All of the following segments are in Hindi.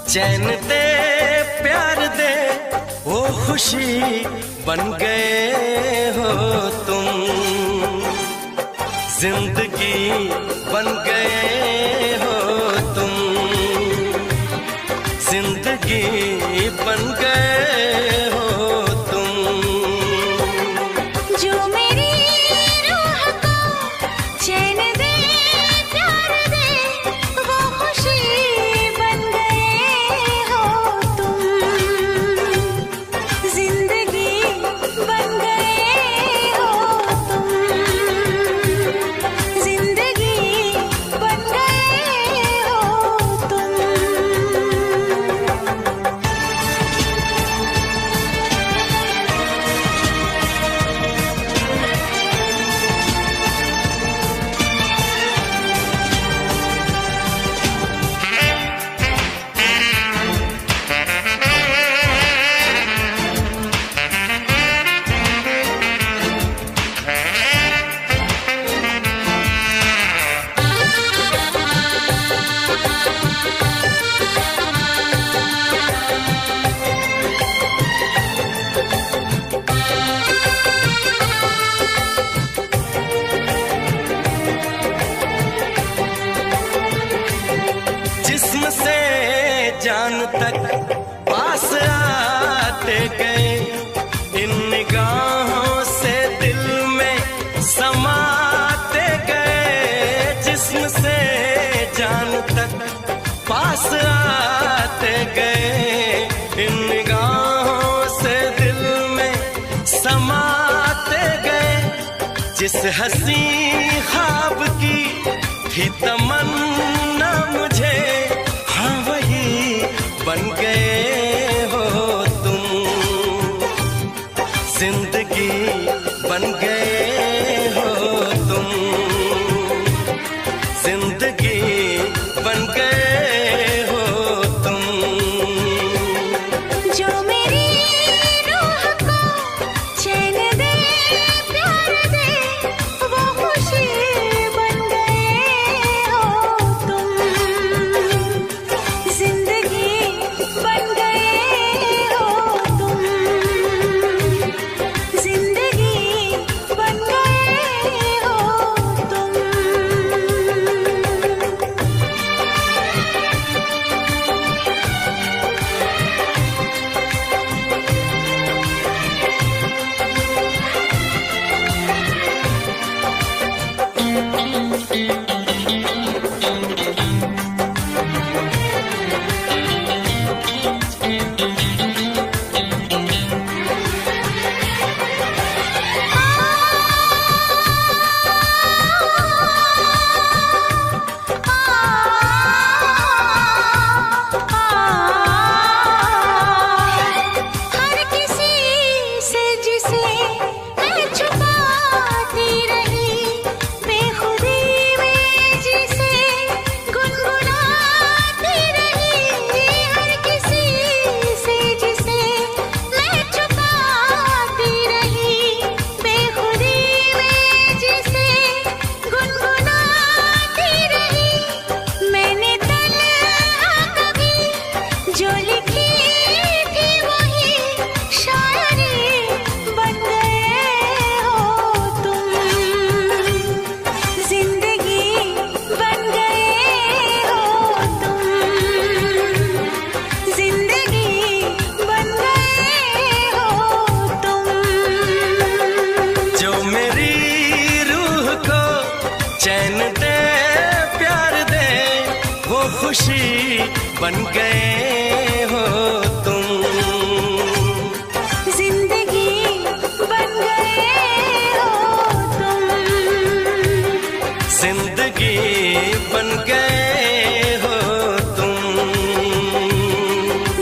चैन दे प्यार दे वो खुशी बन गए हो तुम, जिंदगी बन गए हो तुम, जिंदगी बन गए हो तुम। जो मेरी रूह को चैन दे प्यार दे वो खुशी बन गए हो तुम, जिंदगी बन गए हो तुम, जिंदगी बन गए हो तुम। जिस्म से जान तक पास आते गए, इन निगाहों से दिल में समाते गए। जिस्म से जान तक पास आते गए, इन निगाहों से दिल में समाते गए। जिस हंसी ख्वाब की थी तमन्ना मुझे, हाँ वही बन गए हो तुम, जिंदगी बन गए हो तुम, जिंदगी बन गए हो तुम। जो मेरी रूह को चैन दे प्यार दे वो खुशी बन गए हो तुम, जिंदगी बन गए हो तुम, जिंदगी बन गए हो तुम। हर किसी से जिसे मैं छुपाती रही, बेखुदी में जिसे गुनगुनाती रही। हर किसी से जिसे मैं छुपाती रही, बेखुदी में जिसे गुनगुनाती रही। मैंने तन्हा कभी जो लिखी थी वही शायरी बन गए हो तुम, जिंदगी बन गए हो तुम, जिंदगी बन गए हो तुम। जो मेरी रूह को चैन दे प्यार दे वो खुशी बन गए हो तुम, जिंदगी बन गए हो तुम, जिंदगी बन गए हो तुम,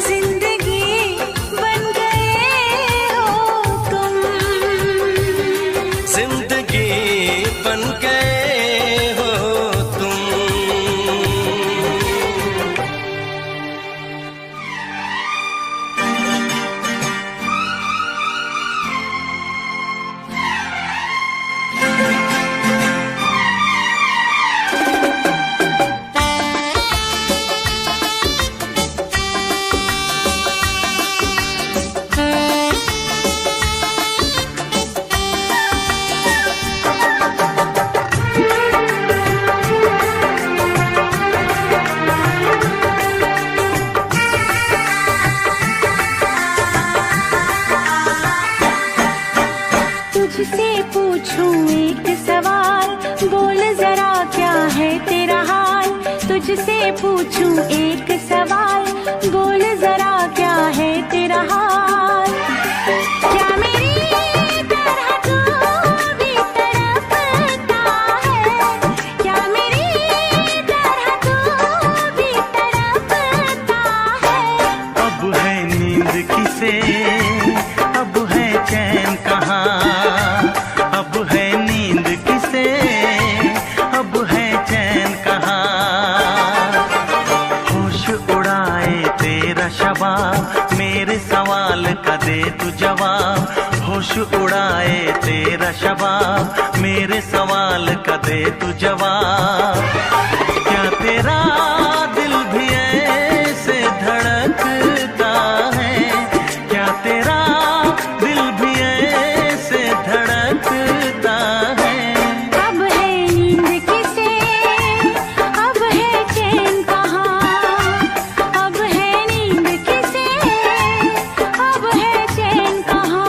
जिंदगी बन गए हो तुम। जिंदगी बन गए हो तुम। पूछूं एक सवाल, बोल जरा क्या है तेरा हाल? क्या मेरी तरह तू भी तड़पता है? क्या मेरी तरह तू भी तड़पता है? अब है नींद किसे, अब है चैन कहाँ? अब है नींद किसे, अब है चैन कहाँ? होश उड़ाए तेरा शबाब, मेरे सवाल का दे तू जवाब। होश उड़ाए तेरा शबाब, मेरे सवाल का दे तू जवाब। क्या तेरा दिल भी ऐसे धड़कता है? क्या तेरा दिल भी ऐसे धड़कता है? अब है नींद किसे, अब है चैन कहाँ? अब है नींद किसे, अब है चैन कहाँ?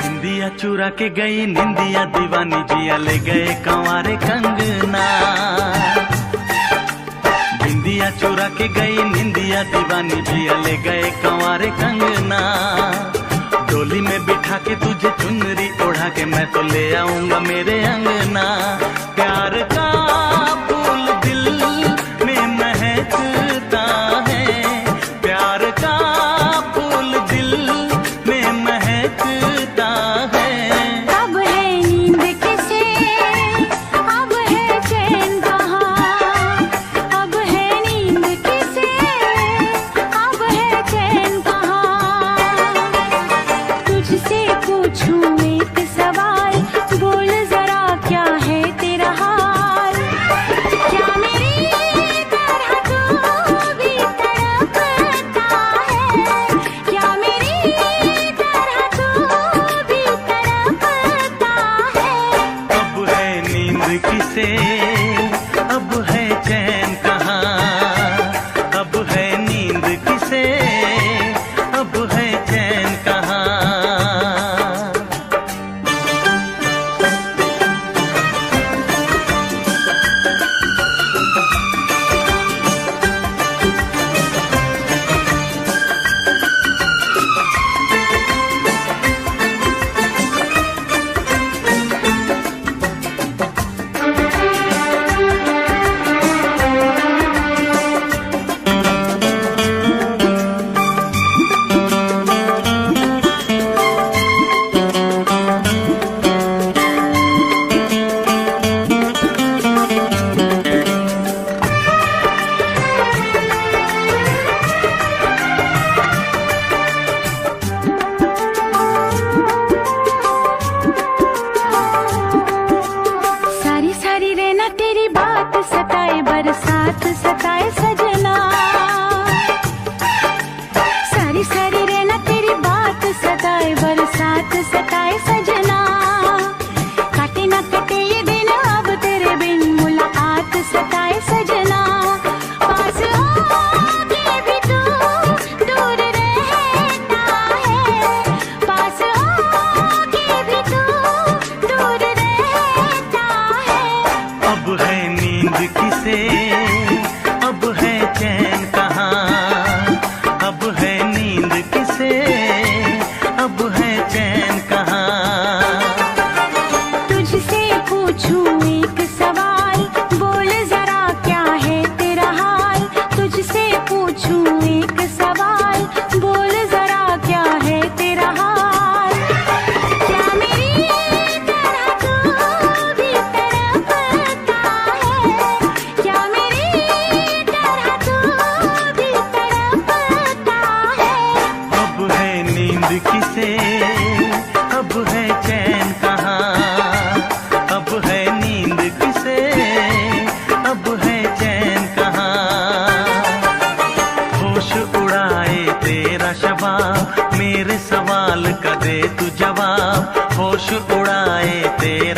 निंदिया चुरा के गई निंदिया दीवानी, जिया ले गए कंवारे कंगना। निंदिया चुरा के गई निंदिया दीवानी, जिया ले गए कंवारे कंगना। डोली में बिठा के तुझे चुनरी ओढ़ा के मैं तो ले आऊंगा मेरे अंगना। प्यार का फूल दिल में महकता है, प्यार का फूल दिल में महकता है। अब है नींद किसे, अब है चैन कहाँ? अब है नींद किसे, अब है चैन कहाँ? तुझसे पूछूं एक सवाल, बोल जरा क्या है तेरा हाल? क्या मेरी तरह तू भी तड़पता है? क्या मेरी तरह तू भी तड़पता है? अब है नींद किसे, अब है चैन कहाँ? अब है नींद किसे, अब है चैन कहाँ?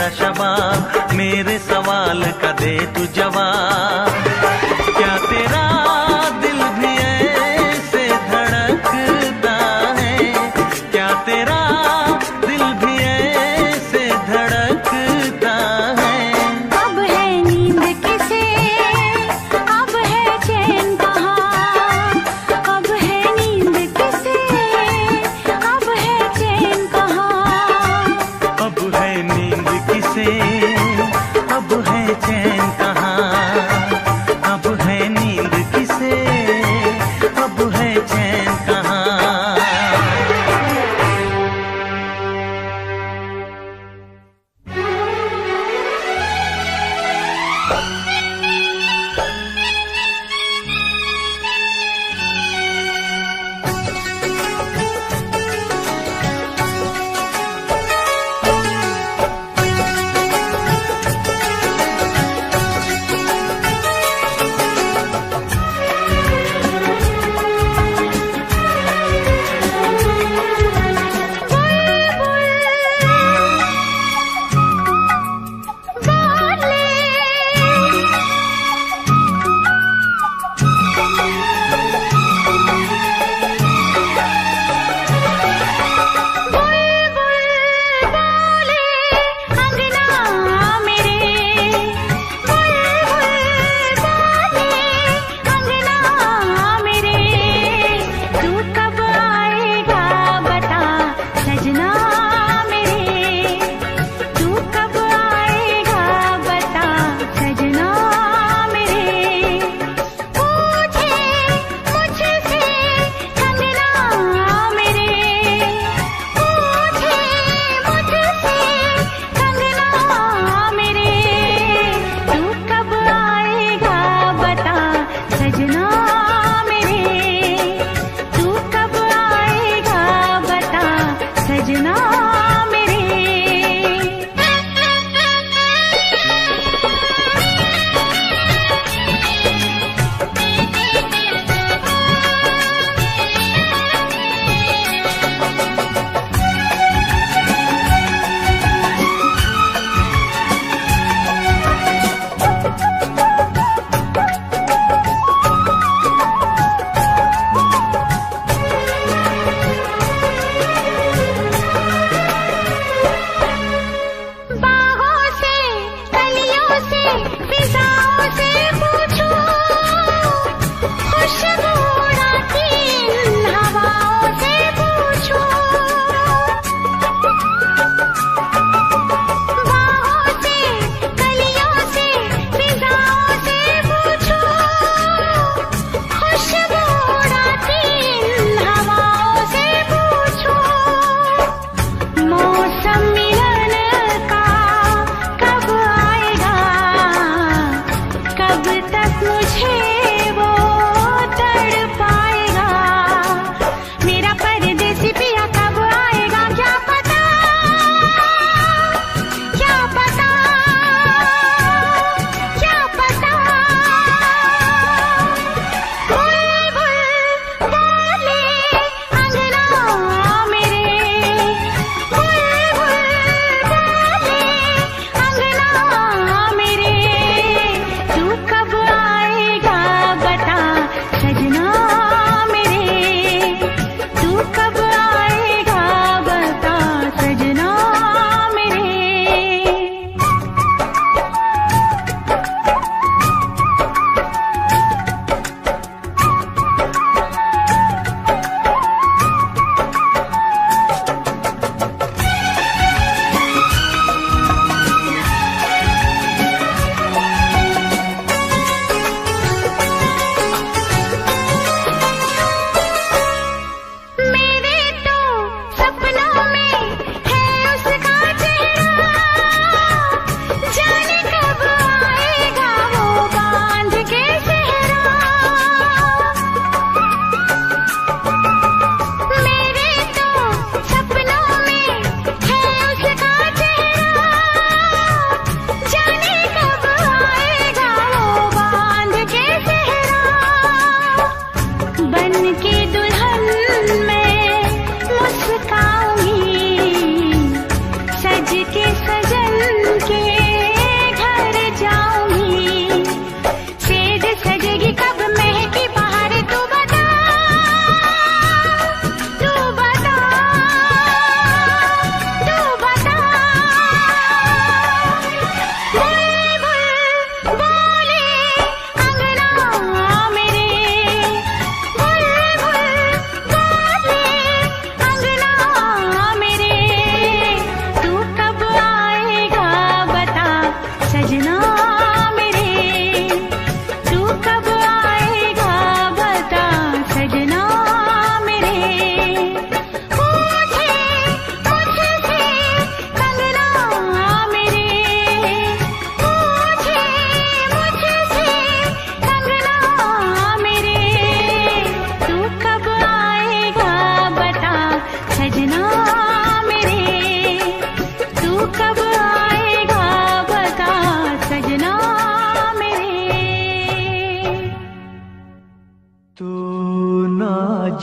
मेरा शबाब, मेरे सवाल का दे तू जवाब। क्या तेरा दिल भी ऐसे धड़कता है, क्या तेरा दिल भी ऐसे धड़कता है। अब है नींद किसे, अब है चैन कहाँ, अब है नींद किसे, अब है चैन कहाँ। अब है नींद किसे, अब है चैन कहाँ। अब है नींद किसे, अब है चैन कहाँ।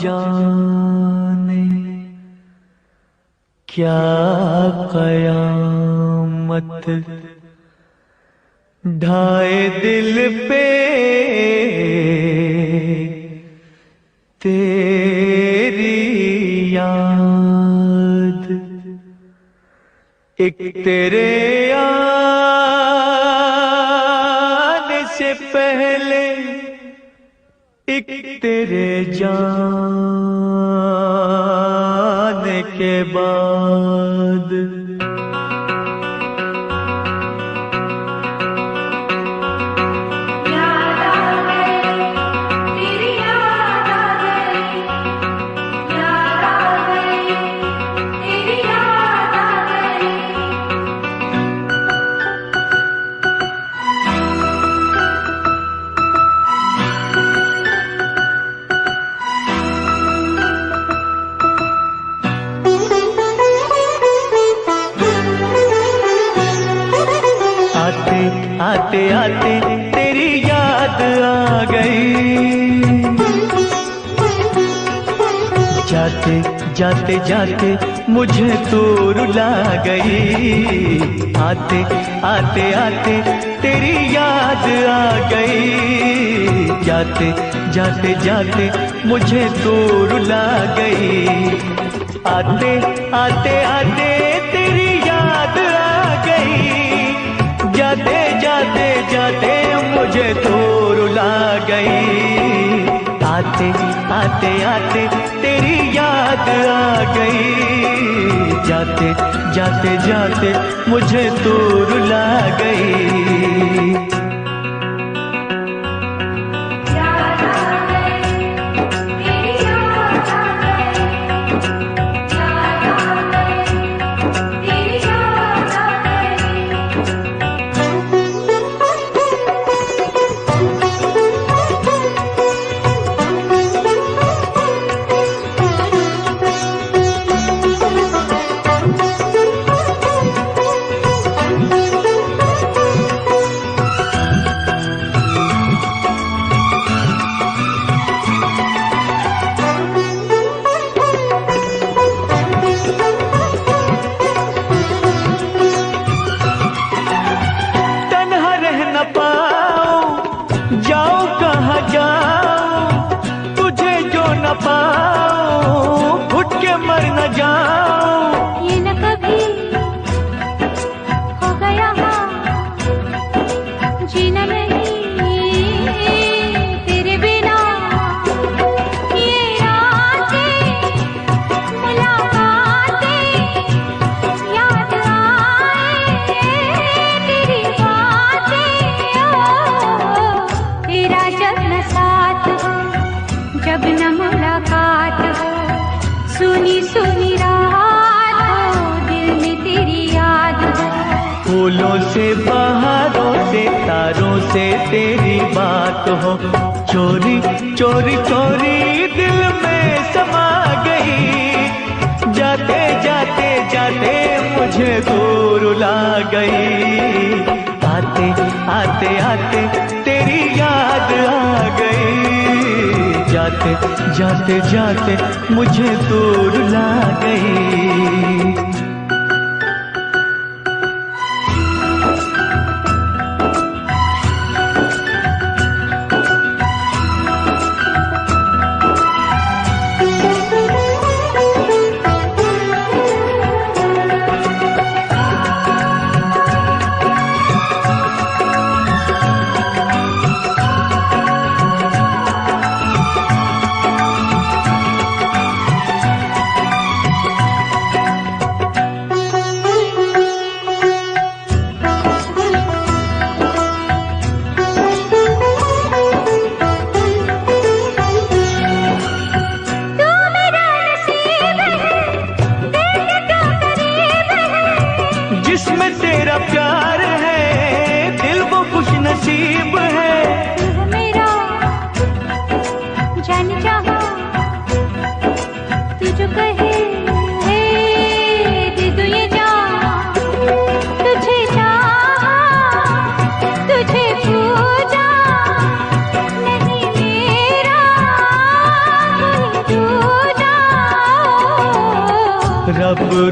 जाने क्या कयामत ढाए दिल पे तेरी याद। एक तेरे आने से पहले एक तेरे जाने के बाद। आते आते तेरी याद आ गई, जाते जाते जाते मुझे तू रुला गई। आते आते आते तेरी याद आ गई, जाते जाते जाते मुझे तू रुला गई। आते आते आते तेरी याद आ गई, जाते जाते जाते मुझे तो रुला गई। आते आते आते तेरी याद आ गई, जाते जाते जाते मुझे तो रुला गई। फूलों से बहारों से तारों से तेरी बात हो, चोरी चोरी चोरी दिल में समा गई। जाते जाते जाते मुझे दूर ला गई। आते आते आते तेरी याद आ गई, जाते जाते जाते मुझे दूर ला गई।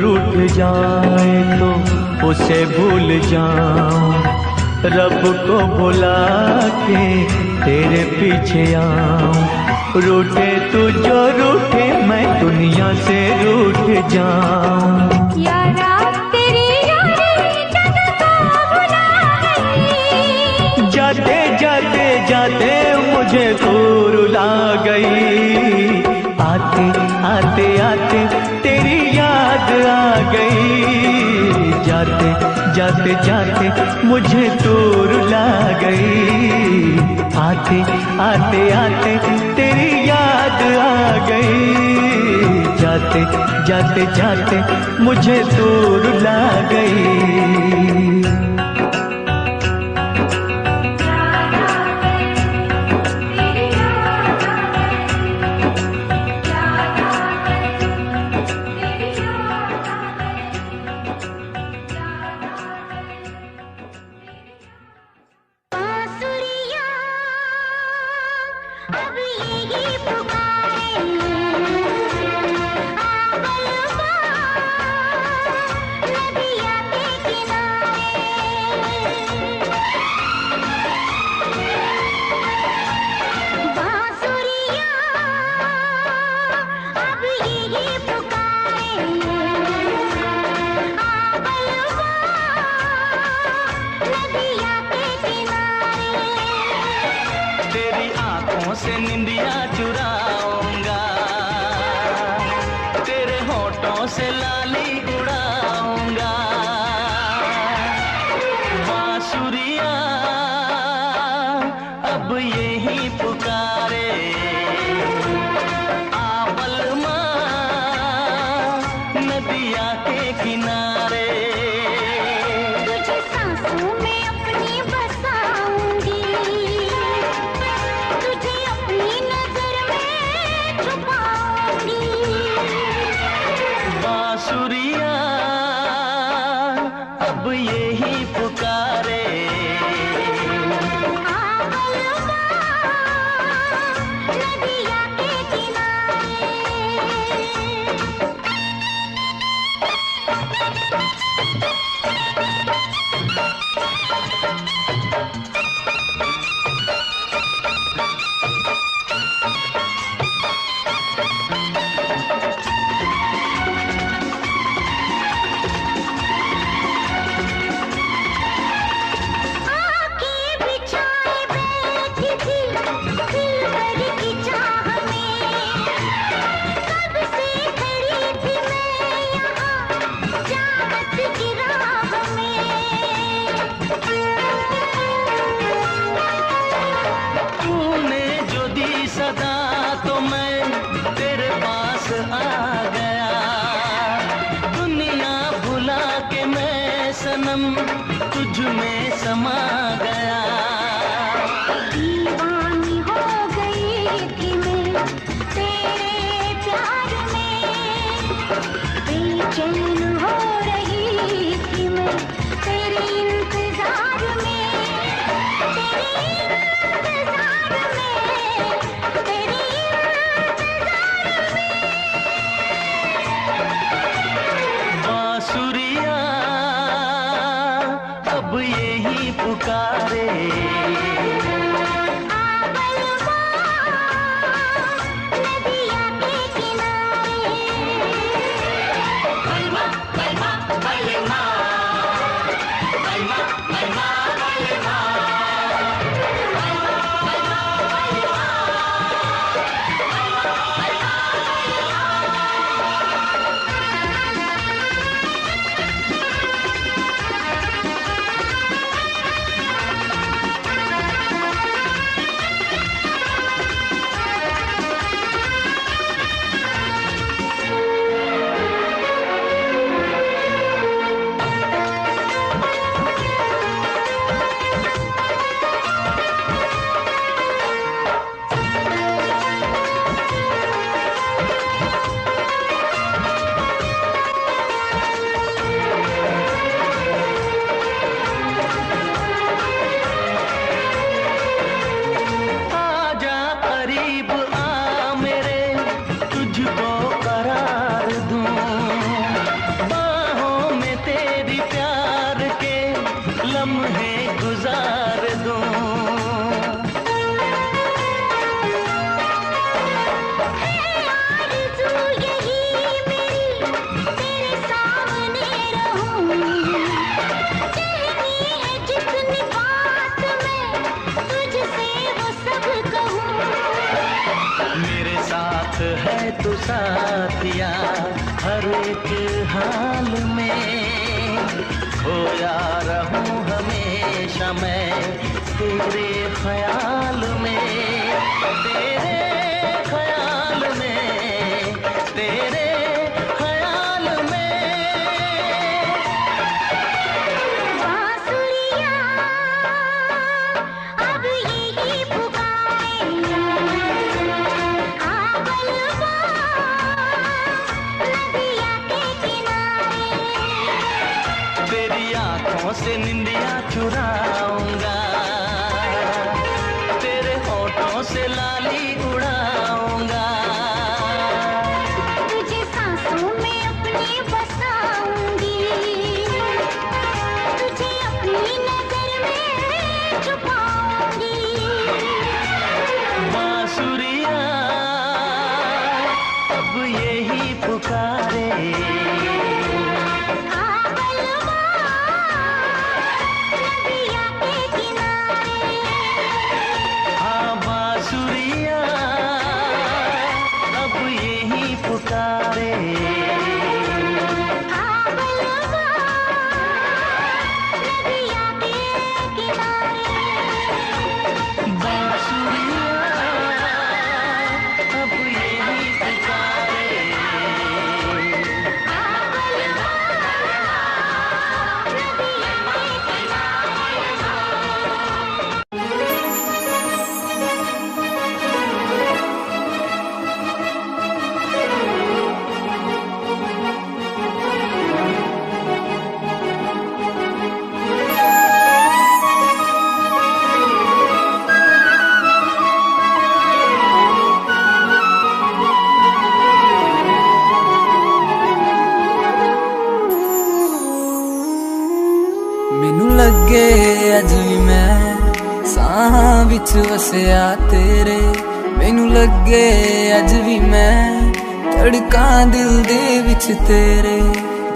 रूठ जाए तो उसे भूल जाऊं, रब को बुला के तेरे पीछे आऊं। रूठे तू जो रूठे मैं दुनिया से रूठ जाऊं। यारा तेरी यारी जग को भुला गई, जाते जाते जाते मुझे तू रुला गई। आते आते आते तेरी याद आ गई, जाते जाते जाते मुझे तू रुला गई। आते आते आते तेरी याद आ गई, जाते जाते जाते मुझे तू रुला गई। अब यही पुकारे, नदिया के किनारे। बांसुरिया अब यही पुकारे, नदिया के किनारे। तेरी आंखों से निंदिया चुराऊंगा, तेरे होठों से लाली उड़ाऊंगा। बांसुरिया अब यही पुकारे, आबलमा नदिया के किनारे। तुझे सांसों में अपनी बसाऊंगी, तुझे अपनी नजर में छुपाऊंगी। बांसुरिया अब यही पुकारे, आबलमा नदिया के किनारे। आके बिछाए बैठी थी दिलबर की चाह में, कब से खड़ी थी मैं यहाँ चाहत की राह में। तूने जो दी सदा तो मैं तेरे पास आ गया। दुनिया भुला के मैं सनम तुझ में समा गया। दीवानी हो गई थी मैं तेरे प्यार में, बेचैन हो रही थी मैं तेरे इंतजार में, तेरे इंतजार में, तेरे इंतजार में। बांसुरिया अब यही पुकारे, आबलमा नदिया के किनारे। बलमा बलमा बलमा, बलमा बलमा बलमा, लम्हे गुजार दूं। आरज़ू यही मेरी तेरे सामने रहूं, कहनी है जितनी बात मैं तुझसे वो सब कहूं। मेरे साथ है तू साथिया हर एक हाल में, खोया रहूं हमेशा मैं तेरे ख्याल में, तेरे ख्याल में, तेरे ख्याल में। बांसुरियाँ अब यही पुकारे, आबलवा नदिया के किनारे। तेरी आंखों से निंदिया चुराऊंगा, तेरे होठों से लाली उड़ाऊंगा। तुझे सांसों में अपनी बसाऊंगी, तुझे अपनी नजर में छुपाऊंगी। बांसुरिया अब यही पुकारे, आबलवा नदिया के किनारे। हाँ बांसुरिया अब यही पुकारे। आबलवा नदिया के किनारे। बांसुरिया अब यही पुकारे। ਮੈਨੂੰ ਲੱਗੇ ਅੱਜ ਵੀ ਮੈਂ ਸਾਹਾਂ ਵਿੱਚ ਵਸਿਆ ਤੇਰੇ, ਮੈਨੂੰ ਲੱਗੇ ਅੱਜ ਵੀ ਮੈਂ ਧੜਕਾਂ ਦਿਲ ਦੇ ਵਿੱਚ ਤੇਰੇ।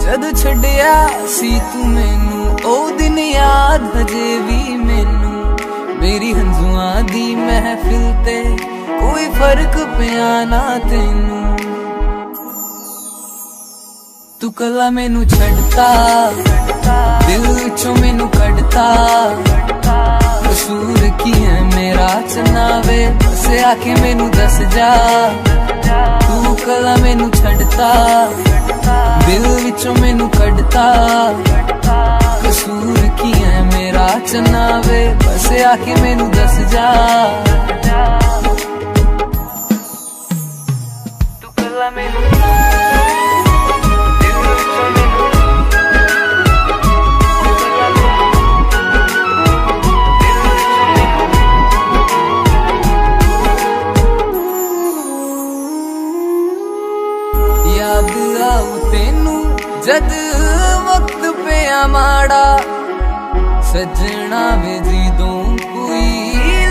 ਜਦ ਛੱਡਿਆ ਸੀ ਤੂੰ ਮੈਨੂੰ ਉਹ ਦਿਨ ਯਾਦ ਹਜੇ ਵੀ ਮੈਨੂੰ, ਮੇਰੀ ਹੰਝੂਆਂ ਦੀ ਮਹਿਫਿਲ ਤੇ ਕੋਈ ਫਰਕ ਪਿਆ ਨਾ ਤੈਨੂੰ। ਤੂੰ ਕੱਲਾ ਮੈਨੂੰ ਛੱਡਤਾ, ਦਿਲ ਵਿੱਚੋਂ ਮੈਨੂੰ ਕੱਢਤਾ, ਕਸੂਰ ਕੀ ਹੈ ਮੇਰਾ ਚਨਾਵੇ, ਬਸ ਆ ਕੇ ਮੈਨੂੰ ਦੱਸ ਜਾ। ਤੂੰ ਕੱਲਾ ਮੈਨੂੰ ਛੱਡਤਾ, ਦਿਲ ਵਿੱਚੋਂ ਮੈਨੂੰ ਕੱਢਤਾ, ਕਸੂਰ ਕੀ ਹੈ ਮੇਰਾ ਚਨਾਵੇ, ਬਸ ਆ ਕੇ ਮੈਨੂੰ ਦੱਸ ਜਾ। ਤੂੰ ਕੱਲਾ ਮੈਨੂੰ याद आऊ तेनू जद वक्त पिया माड़ा, सजना वे जीदों कोई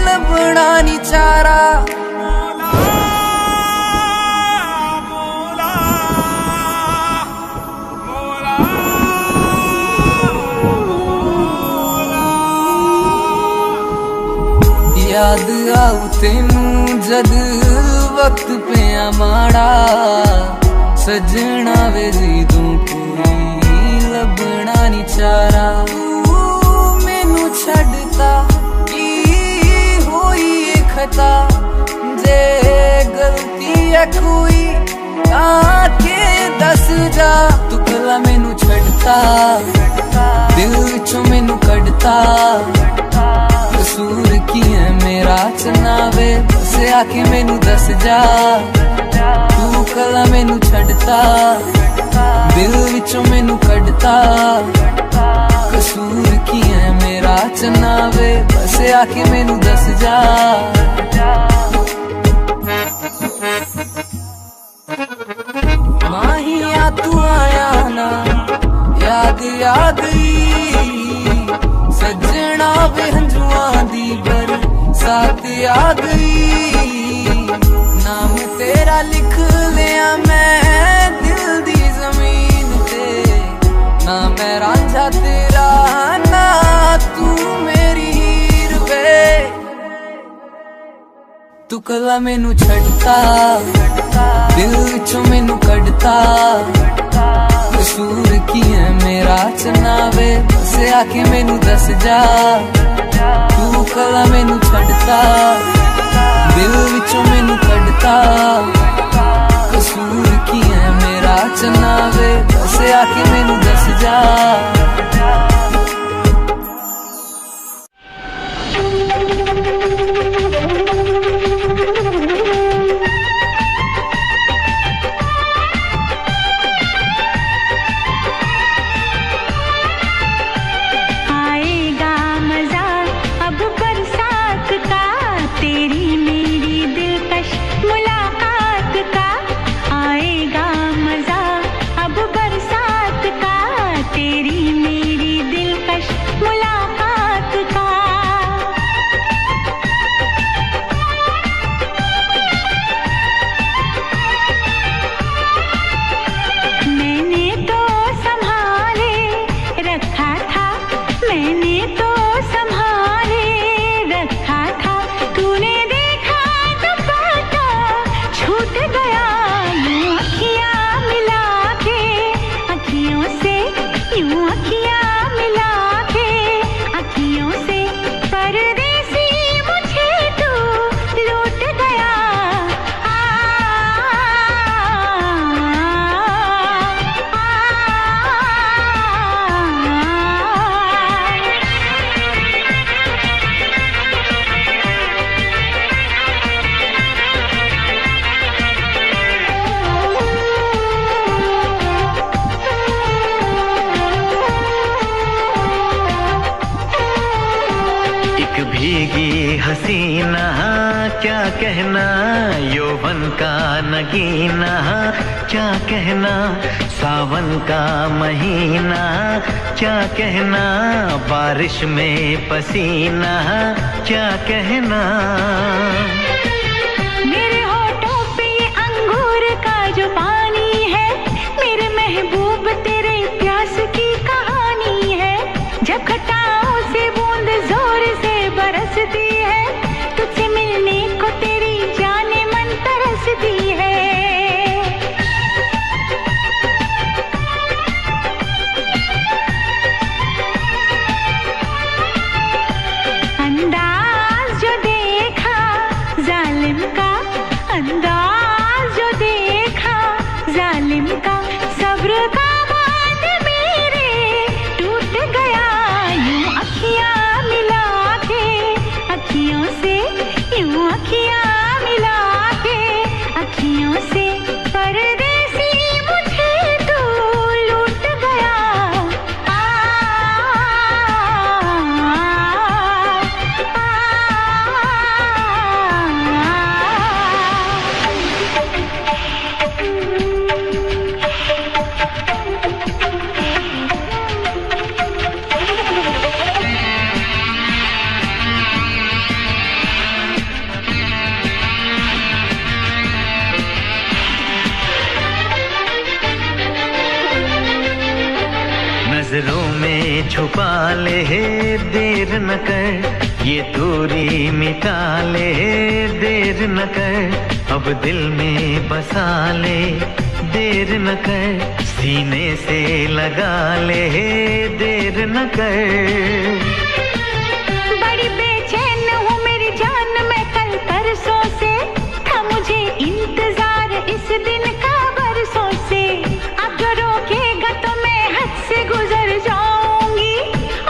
लभना नी चारा। याद आऊ तेनू जद वक्त पिया माड़ा, सजना वे जीदों कोई लभना नी चारा। तू मैनू छड्डता की होई ए खता, जे गलती है कोई आके दस जा। तू कला मैनू छड्डता, दिल विचों मैनू कढ़ता, कसूर की है मेरा चनावे, बस आके मैनू दस जा। तू कला मैनू छड्डता, दिल विचों मैनू कढ़ता, कसूर की है मेरा चनावे, बस आके मैनू दस जा। माहिया तू आया ना, याद आ गई रात आ गई, नाम तेरा लिख लिया मैं दिल दी जमीन ते, ना मैं रांझा तेरा ना तू मेरी हीर वे। तू कला मैनू छड़ता, दिल विचों मैनू कढ़ता, कसूर की है मेरा चनावे, से आके मैनू दस जा। तू कला मैनू छड़ता, दिल विचों मैनू कढ़ता, कसूर की है मेरा चनावे, से आके मैनू दस जा। भीगी हसीना क्या कहना, यौवन का नगीना क्या कहना, सावन का महीना क्या कहना, बारिश में पसीना क्या कहना। मेरे होठों पे ये अंगूर का जो पानी है, मेरे महबूब तेरे प्यास की कहानी है। जब खटाओं से बूंद जोर से बरसती है, तुझसे मिलने को तेरी जाने मन तरसती है। अंदाज जो देखा जालिम का, अंदाज जो देखा जालिम का, सब्र का बांध मेरे टूट गया। यूं अखियां मिला के अखियों से, यूं अखियां मिला के अखियों से, परदेसी मुझे तू लूट गया। आ, नजरों में छुपा ले देर न कर, ये दूरी मिटा ले देर न कर, अब दिल में बसा ले देर न कर, सीने से लगा ले देर न कर। बड़ी बेचैन हूँ मेरी जान मैं कल परसों से, था मुझे इंतजार इस दिन का बरसों से। अगर रोकेगा तो मैं हद से गुजर जाऊंगी,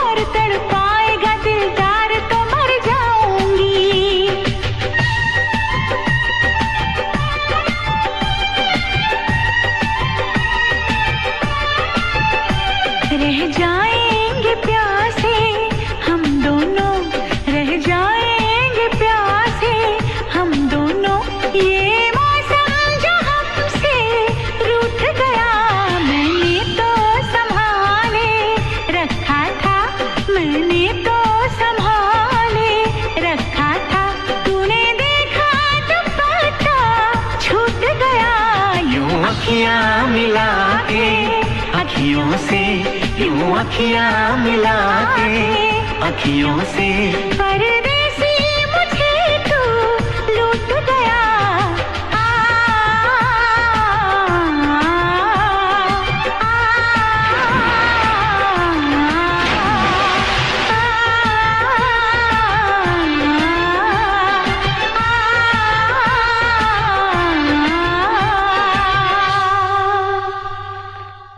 और तड़पाएगा दिलदार तो मर जाऊंगी। रह जाएंगे प्यासे अखियां मिला के अखियों से परदेसी मुझे तू लूट गया।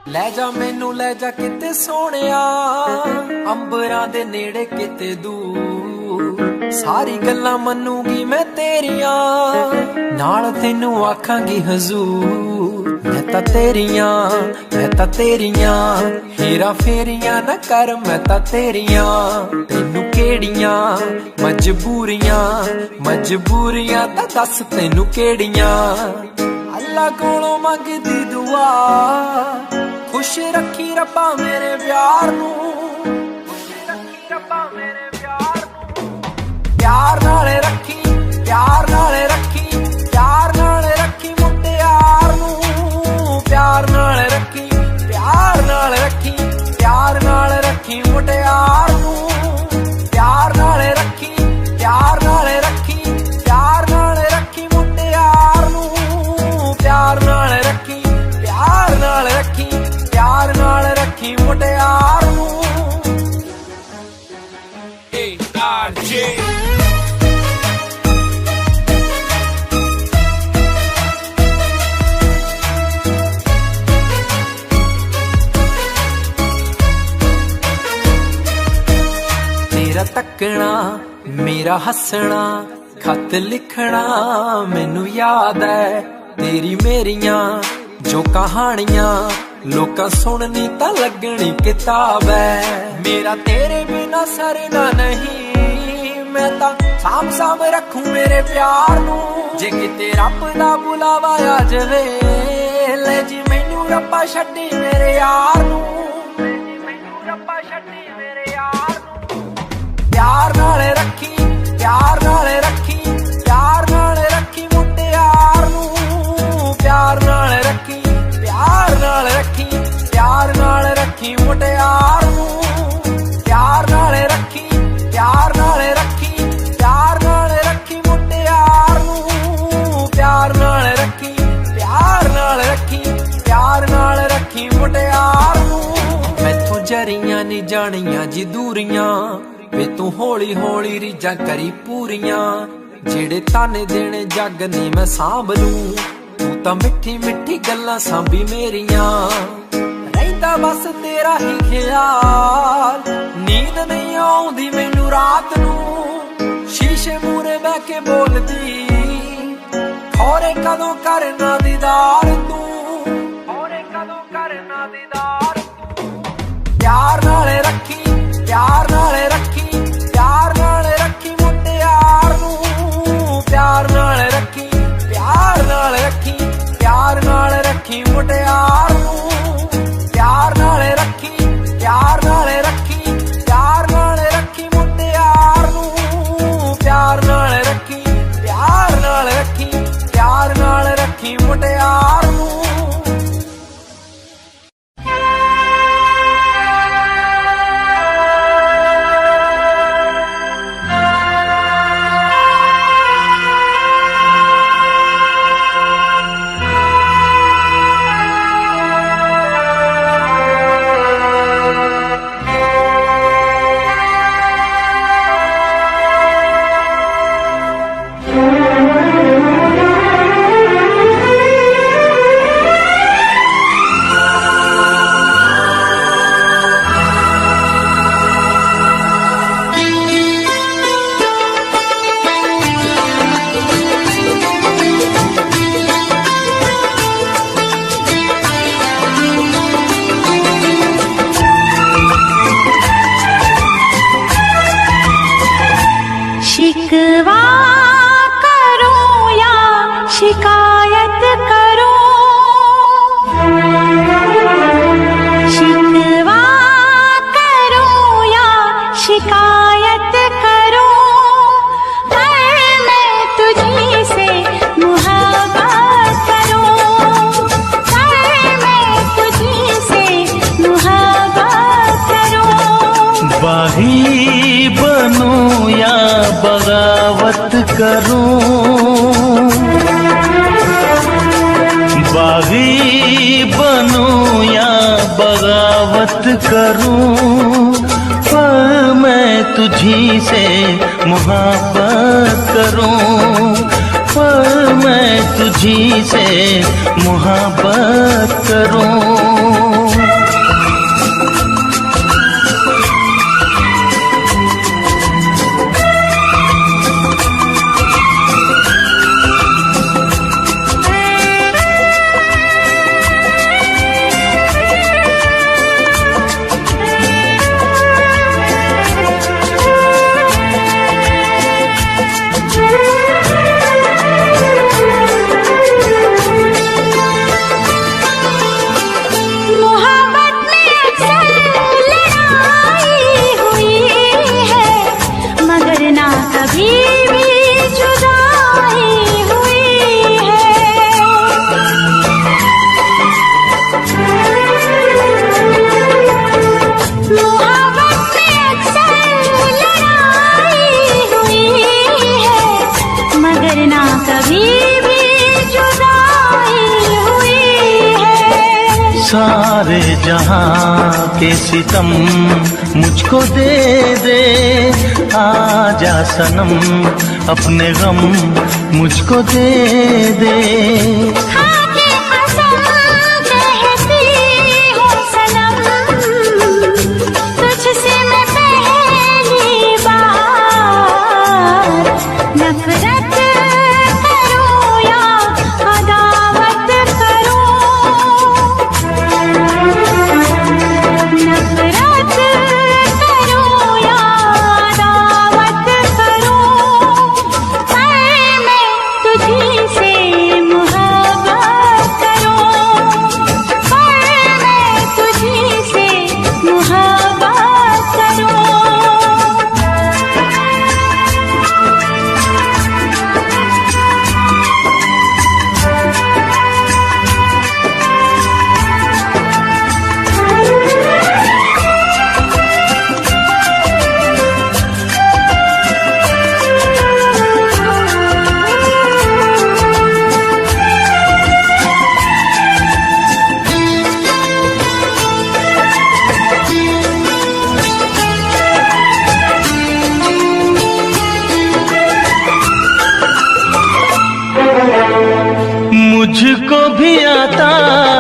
ਲੈ ਜਾ ਮੈਨੂੰ ਲੈ ਜਾ ਕਿਤੇ ਸੋਹਣਿਆ, ਅੰਬਰਾਂ ਦੇ ਨੇੜੇ ਕਿਤੇ ਦੂਰ। ਸਾਰੀ ਗੱਲਾਂ ਮੰਨੂਗੀ ਮੈਂ ਤੇਰੀਆਂ, ਨਾਲ ਤੈਨੂੰ ਆਖਾਂਗੀ ਹਜ਼ੂਰ। ਮੈਂ ਤਾਂ ਤੇਰੀਆਂ ਹੇਰਾ ਫੇਰੀਆਂ ਨਾ ਕਰ, ਮੈਂ ਤਾਂ ਤੇਰੀਆਂ। ਤੈਨੂੰ ਕਿਹੜੀਆਂ ਮਜਬੂਰੀਆਂ ਤਾਂ ਦੱਸ ਤੈਨੂੰ ਕਿਹੜੀਆਂ। ਅੱਲਾ ਕੋਲੋਂ ਮੰਗਦੀ ਦੁਆ, ਖੁਸ਼ ਰੱਖੀ ਰੱਬਾ ਮੇਰੇ ਪਿਆਰ ਨੂੰ, ਪਿਆਰ ਨਾਲ ਰੱਖੀ, ਪਿਆਰ ਨਾਲ ਰੱਖੀ, ਪਿਆਰ ਨਾਲ ਰੱਖੀ ਮੁਟਿਆਰ ਨੂੰ। ਪਿਆਰ ਨਾਲ ਰੱਖੀ, ਪਿਆਰ ਨਾਲ ਰੱਖੀ, ਪਿਆਰ ਨਾਲ ਰੱਖੀ ਮੁਟਿਆਰ ਨੂੰ। ਪਿਆਰ ਨਾਲ ਰੱਖੀ, ਪਿਆਰ ਨਾਲ ਰੱਖੀ, ਪਿਆਰ ਨਾਲ ਰੱਖੀ ਮੁਟਿਆਰ ਨੂੰ। ਪਿਆਰ ਨਾਲ ਰੱਖੀ, ਪਿਆਰ ਨਾਲ ਰੱਖੀ, ਪਿਆਰ ਨਾਲ ਰੱਖੀ ਮੁਟਿਆਰ ਨੂੰ। ਤੇਰਾ ਤੱਕਣਾ, ਮੇਰਾ ਹੱਸਣਾ, ਖਤ ਲਿਖਣਾ ਮੈਨੂੰ ਯਾਦ ਹੈ। ਤੇਰੀ ਮੇਰੀਆਂ ਜੋ ਕਹਾਣੀਆਂ ਲੋਕਾਂ ਸੁਣਨੀ ਤਾਂ ਲੱਗਣੀ ਕਿਤਾਬ ਹੈ। ਮੇਰਾ ਤੇਰੇ ਬਿਨਾ ਸਰਨਾ ਨਹੀਂ, ਮੈਂ ਤਾਂ ਸਾਂਭ ਰੱਖੂ ਮੇਰੇ ਪਿਆਰ ਨੂੰ। ਜੇ ਕਿਤੇ ਰੱਬ ਦਾ ਬੁਲਾਵਾ ਆ ਜਾਵੇ, ਲੈ ਜੀ ਮੈਨੂੰ ਰੱਬਾ ਛੱਡੀ ਮੇਰੇ ਯਾਰ ਨੂੰ। ਪਿਆਰ ਨਾਲ ਰੱਖੀ, ਪਿਆਰ ਨਾਲ ਰੱਖੀ, ਪਿਆਰ ਨਾਲ ਰੱਖੀ ਮੁਟਿਆਰ ਨੂੰ। ਪਿਆਰ ਨਾਲ ਰੱਖੀ, ਪਿਆਰ ਨਾਲ ਰੱਖੀ, ਪਿਆਰ ਨਾਲ ਰੱਖੀ ਮੁਟਿਆਰ ਨੂੰ। ਪਿਆਰ ਨਾਲ ਰੱਖੀ, ਪਿਆਰ ਨਾਲ ਰੱਖੀ, ਪਿਆਰ ਨਾਲ ਰੱਖੀ ਮੁਟਿਆਰ ਨੂੰ। ਪਿਆਰ ਨਾਲ ਰੱਖੀ, ਪਿਆਰ ਨਾਲ ਰੱਖੀ, ਪਿਆਰ ਨਾਲ ਰੱਖੀ ਮੁਟਿਆਰ ਨੂੰ। ਮੈਥੋਂ ਜਰੀਆਂ ਨੀ ਜਾਣੀਆਂ ਜੀ ਦੂਰੀਆਂ, ਵੇ ਤੂੰ ਹੌਲੀ ਹੌਲੀ ਰੀਝਾਂ ਕਰੀ ਪੂਰੀਆਂ। ਜਿਹੜੇ ਤਾਨੇ ਦੇਣੇ ਜੱਗ ਨੀ ਮੈਂ ਸਾਂਭ ਲੂੰ, ਤੂੰ ਤਾਂ ਮਿੱਠੀ ਮਿੱਠੀ ਗੱਲਾਂ ਸਾਂਭੀ ਮੇਰੀਆਂ। ਰਹਿੰਦਾ ਬਸ ਤੇਰਾ ਹੀ ਖਿਆਲ, ਨੀਂਦ ਨਹੀਂ ਆਉਂਦੀ ਮੈਨੂੰ ਰਾਤ ਨੂੰ। ਸ਼ੀਸ਼ੇ ਮੂਹਰੇ ਬਹਿ ਕੇ ਬੋਲਦੀ, ਖੌਰੇ ਕਦੋਂ ਕਰਨਾ ਦੀਦਾਰ ਤੂੰ, ਖੌਰੇ ਕਦੋਂ ਕਰਨਾ ਦੀਦਾਰ ਤੂੰ। ਪਿਆਰ ਨਾਲ ਰੱਖੀ, ਪਿਆਰ ਨਾਲ ਰੱਖੀ, ਪਿਆਰ ਨਾਲ ਰੱਖੀ ਮੁਟਿਆਰ ਨੂੰ। ਪਿਆਰ ਨਾਲ ਰੱਖੀ, ਪਿਆਰ ਨਾਲ ਰੱਖੀ, ਪਿਆਰ ਨਾਲ ਰੱਖੀ ਮੁਟਿਆਰ ਨੂੰ। ਪਿਆਰ ਨਾਲ ਰੱਖੀ, ਪਿਆਰ ਨਾਲ ਰੱਖੀ, ਪਿਆਰ ਨਾਲ ਰੱਖੀ ਮੁਟਿਆਰ ਨੂੰ। ਪਿਆਰ ਨਾਲ ਰੱਖੀ, ਪਿਆਰ ਨਾਲ ਰੱਖੀ, ਪਿਆਰ ਨਾਲ ਰੱਖੀ ਮੁਟਿਆਰ ਨੂੰ। बनूं या बगावत करूं, बागी बनूं या बगावत करूं, पर मैं तुझी से मोहब्बत करूं, पर मैं तुझी से मोहब्बत करूं। सारे जहां के सितम मुझको दे दे, आजा सनम अपने गम मुझको दे दे। मुझको भी आता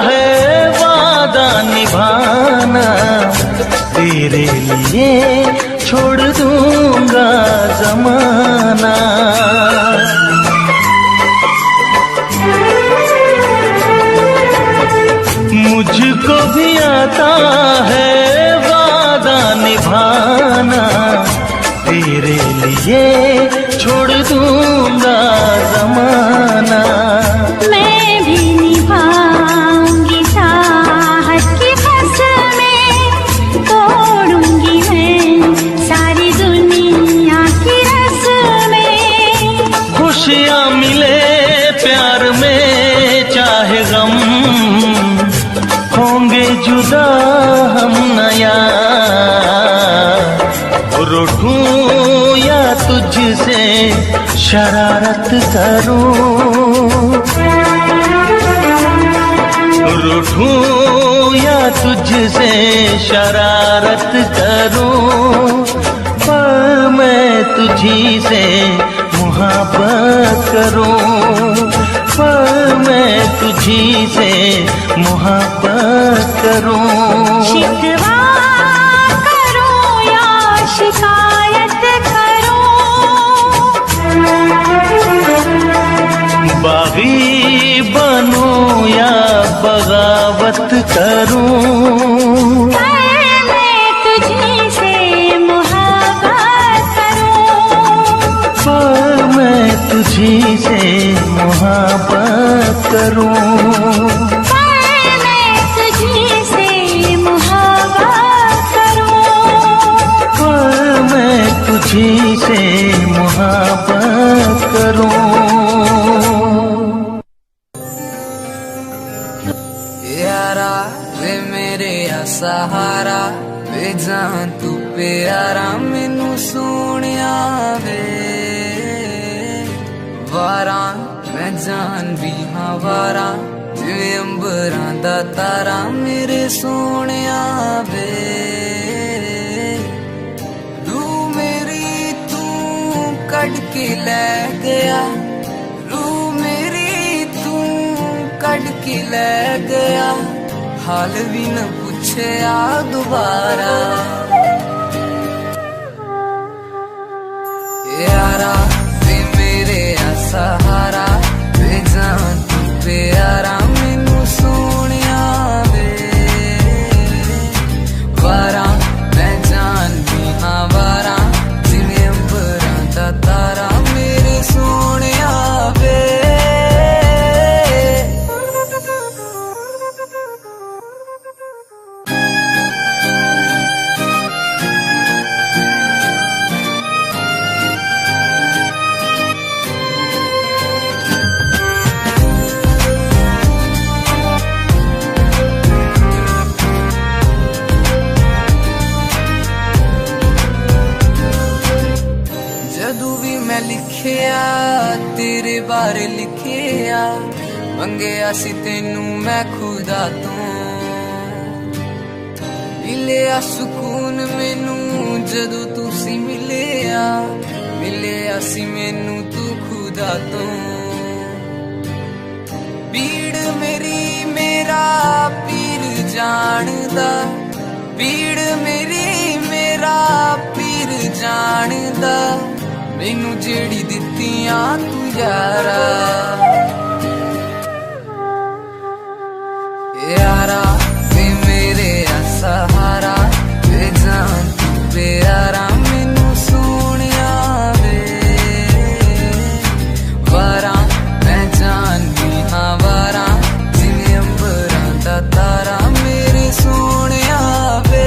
है वादा निभाना, तेरे लिए छोड़ दूंगा जमाना। मुझको भी आता है वादा निभाना, तेरे लिए छोड़ दूंगा जमाना। मैं भी निभाऊंगी चाहत की कसमें, तोड़ूंगी मैं सारी दुनिया की रस्में। खुशियाँ मिले प्यार में चाहे गम, होंगे जुदा हम नया। रूठूं या तुझसे शरारत करूं, रूठूं या तुझसे शरारत करूं, पर मैं तुझी से मोहब्बत करूं, पर मैं तुझी से मोहब्बत करूं। शिकवा करो या शिकायत करो, बागी बनूं या बगावत करूं, मैं तुझी से मोहब्बत करूं, पर मैं तुझी से मोहब्बत करूं, मैं तुझी से मोहब्बत करूं, पर मैं तुझी से मोहब्बत करूं। यारा वे मेरे सहारा, वे जान तू प्यारा, मैनू सोनिया वे वारा मैं जान भी हाँ वारा जिवें अंबरां दा तारा मेरे सोनिया वे रूह मेरी तू कट के ले गया रूह मेरी तू कट के ले गया हाल भी न पूछया दोबारा यारा वे मेरे सहारा वे जान तू प्यारा मैनू सोनिया वे वारा मैं जान भी हाँ वारा जिवें अंबरां दा तारा मेरे सोनिया वे लिखिया तेरे बारे लिखिया मंगया सी तेनू मैं खुदा तो मिलिया सुकून मैनू जदों तुसी मिलिया सी मैनू तू खुदा तो पीड़ मेरी मेरा पीर जानदा पीड़ मेरी मेरा पीर जानदा मैनू जेड़ी दित्तियां तू यारा यारा वे मेरे सहारा वे जान तू प्यारा मैनू सोनिया वे वारा मैं जान भी हाँ वारा जिवें अंबरां दा तारा मेरे सोनिया वे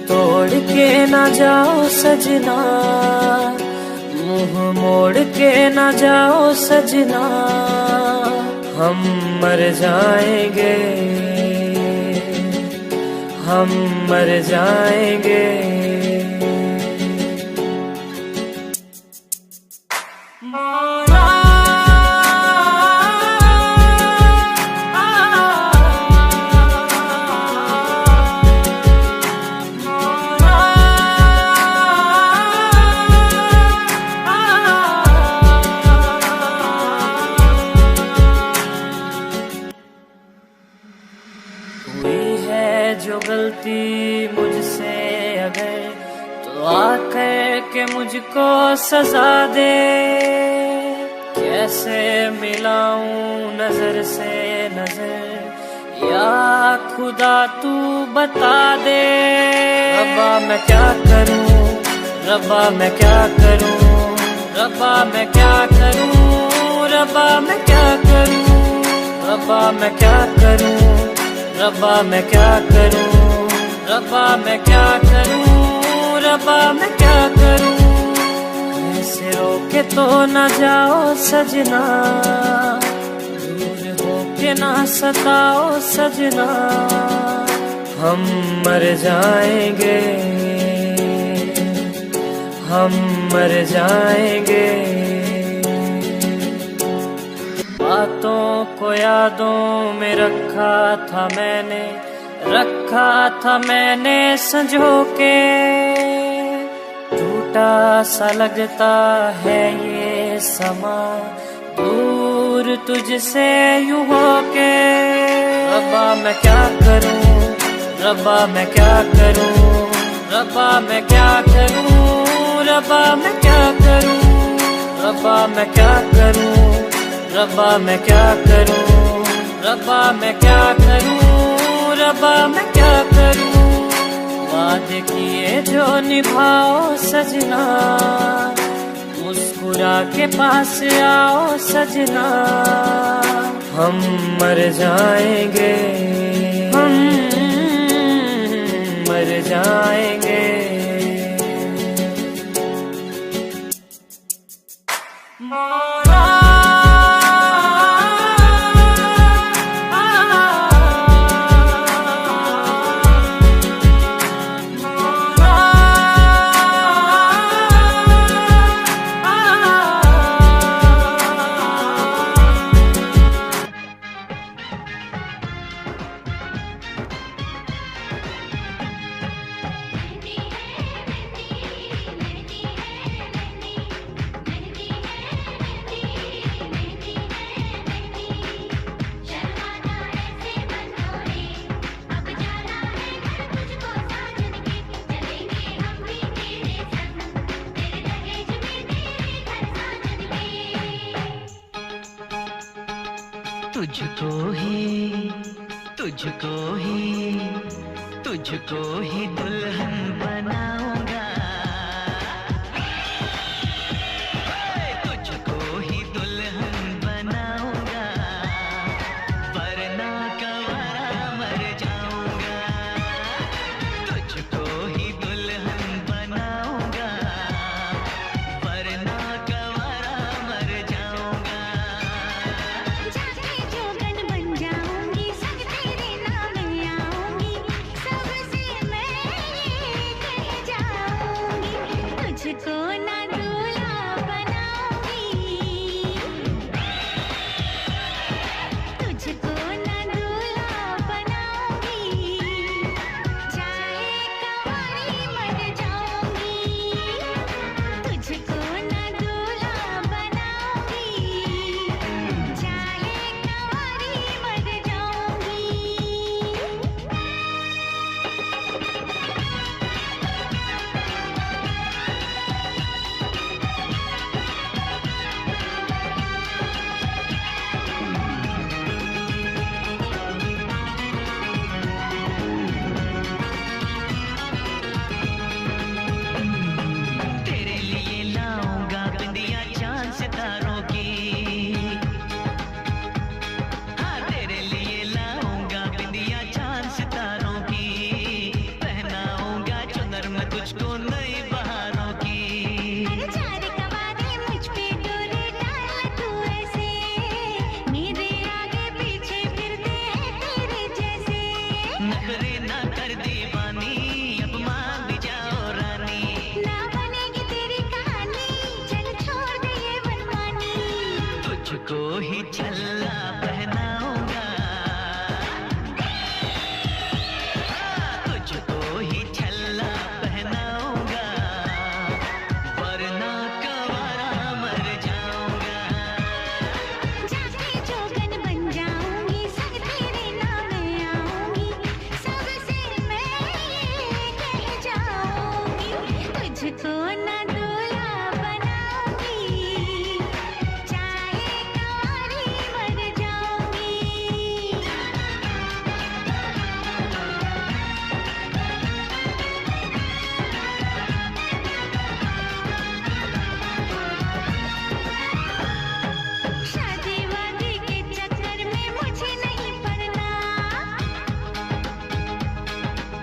तोड़ के ना जाओ सजना, मुंह मोड़ के ना जाओ सजना, हम मर जाएंगे, हम मर जाएंगे। जो गलती मुझसे अगर तो आकर के मुझको सजा दे, कैसे मिलाऊं नजर से नजर या खुदा तू बता दे। रब्बा मैं क्या करूं, रब्बा मैं क्या करूं, रब्बा मैं क्या करूं, रब्बा मैं क्या करूं, रब्बा मैं क्या करूं, रब्बा मैं क्या करूं, रब्बा मैं क्या करूं, रब्बा मैं क्या करूं। ऐसे रोके तो न जाओ सजना, दूर होके ना सताओ सजना, हम मर जाएंगे, हम मर जाएंगे। बातों को यादों में रखा था मैंने, रखा था मैंने संजो के, टूटा सा लगता है ये समा दूर तुझसे यूं होके। रब्बा मैं क्या करूं, रब्बा मैं क्या करूं, रब्बा मैं क्या करूं, रब्बा मैं क्या करूं, रब्बा मैं क्या करूं, रब्बा मैं क्या करूं, रब्बा मैं क्या करूं, रब्बा मैं क्या करूं। वादे किए जो निभाओ सजना, मुस्कुरा के पास आओ सजना, हम मर जाएंगे, हम मर जाएंगे। तुझको ही, तुझको ही, तुझको ही दुल्हन बनाऊंगा, तुझको ही दुल्हन बनाऊंगा, वरना कवारा मर जाऊंगा। तुझको ही दुल्हन बनाऊंगा, वरना कवारा मर जाऊंगा। सबसे मैं ये तुझको न दूल्हा बनाऊंगी, चाहे कुंवारी मर जाऊंगी। शादी वादी के चक्कर में मुझे नहीं पड़ना,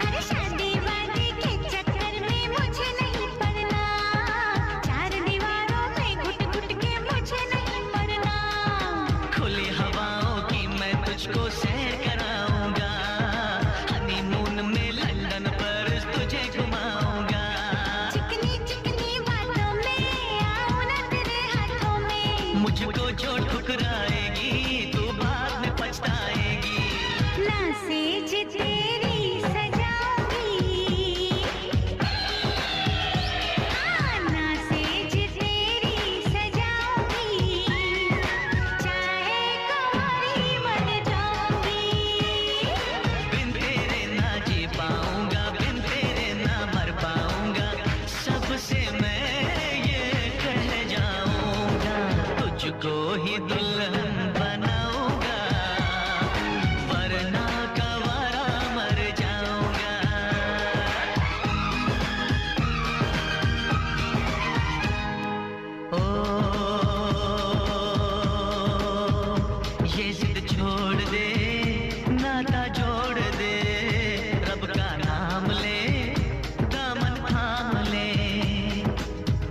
अरे शादी वादी के चक्कर में मुझे नहीं पड़ना, चार दीवारों में घुट घुट के मुझे नहीं पड़ना। खुली हवाओं की मैं तुझको सैर कराऊंगा, हनीमून में लंदन पर तुझे घुमाऊंगा। चिकनी चिकनी बातों में आऊं ना तेरे हाथों में, मुझको जो ठुकराएगी तू बाद में पछताएगी। ना सेज तेरी सजाऊंगी, ना सेज तेरी सजाऊंगी, चाहे कुंवारी मर जाऊंगी। बिन तेरे ना जी पाऊंगा, बिन तेरे ना मर पाऊंगा, सबसे मैं ये कह जाऊंगा, तुझको ही दुल्हन बनाऊंगा, वरना कंवारा मर जाऊंगा। ओ ये जिद छोड़ दे, नाता जोड़ दे, रब का नाम ले, दामन थाम ले,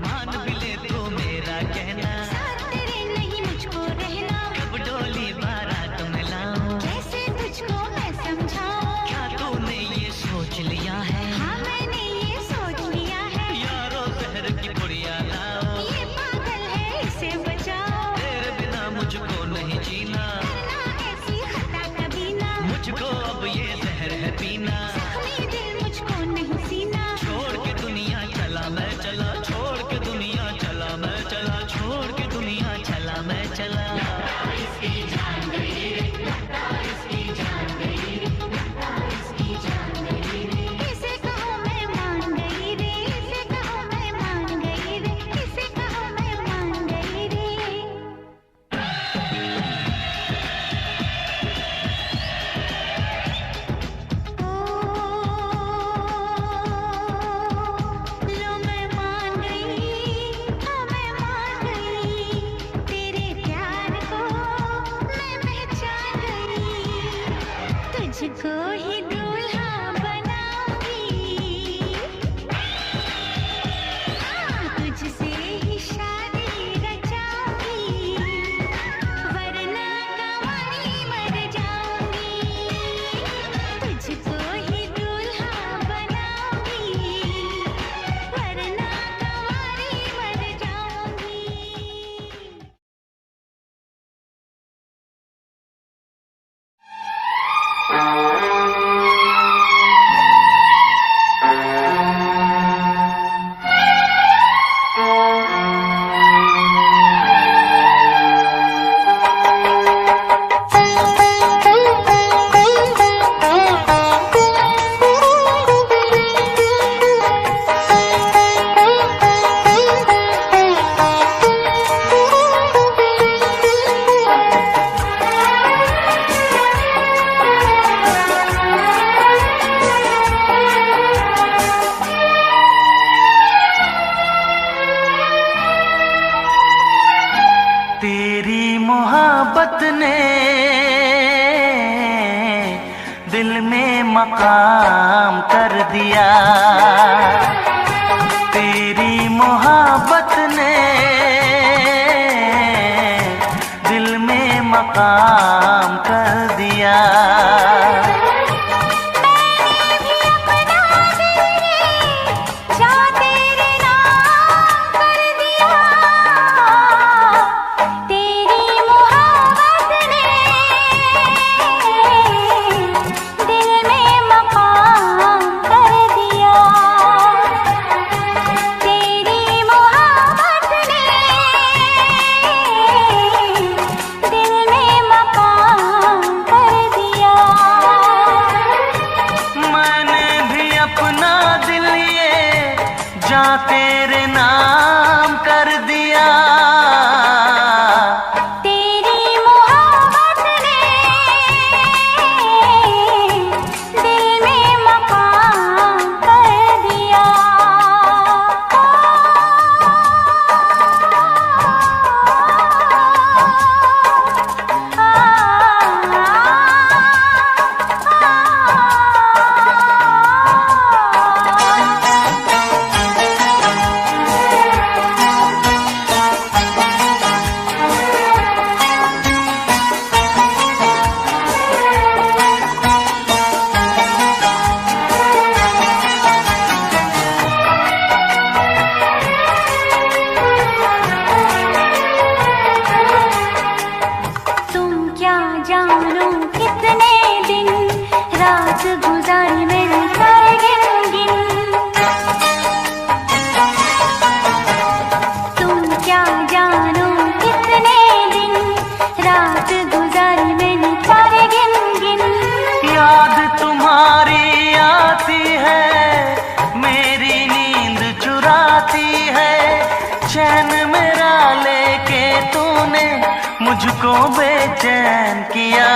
मान भी ले तो मेरा कहना, साथ तेरे नहीं मुझको रहना, कब डोली बारात में लाऊं, कैसे तुझको मैं समझाऊं। क्या तूने ये सोच लिया है, हाँ मैंने ये सोच लिया है, यारो जहर की पुड़िया लाओ, ये पागल है इसे बचाओ। तेरे बिना मुझको नहीं जीना, करना ऐसी खता कभी ना, मुझको अब ये जहर है पीना। जख्मी दिल मुझको नहीं सीना। छोड़ के दुनिया चला मैं चला, छोड़ के दुनिया चला मैं चला, छोड़ के दुनिया चला मैं चला। इसे कहो मैं मान गई रे, इसे कहो मैं मान गई रे, इसे कहो मैं मान गई रे। लो मैं मान गई, हाँ मैं मान गई, तेरे प्यार को मैं पहचान गई, तुझको ही दूल्हा बनाऊंगी, तुझसे ही शादी रचाऊंगी, वरना कंवारी मर जाऊंगी, तुझको ही दूल्हा बनाऊंगी, वरना कंवारी मर जाऊंगी। तेरी मोहब्बत ने दिल में मकाम कर दिया, तेरी मोहब्बत ने दिल में मकाम कर दिया। जा तेरे नाम कर दिया, तेरी मोहब्बत ने दिल में मकाम कर दिया, तेरी मोहब्बत ने दिल में मकाम नक्शा तेरे नाम कर दिया। तेरी मोहब्बत ने दिल में मकान कर दिया। जानो कितने दिन रात गुजारी मेरी सारे गिन गिन। तुम क्या जानो कितने दिन रात गुजारी मैंने सारे गिन गिन। याद तुम्हारी आती है, मेरी नींद चुराती है, चैन मेरा लेके तूने मुझको बेचैन किया।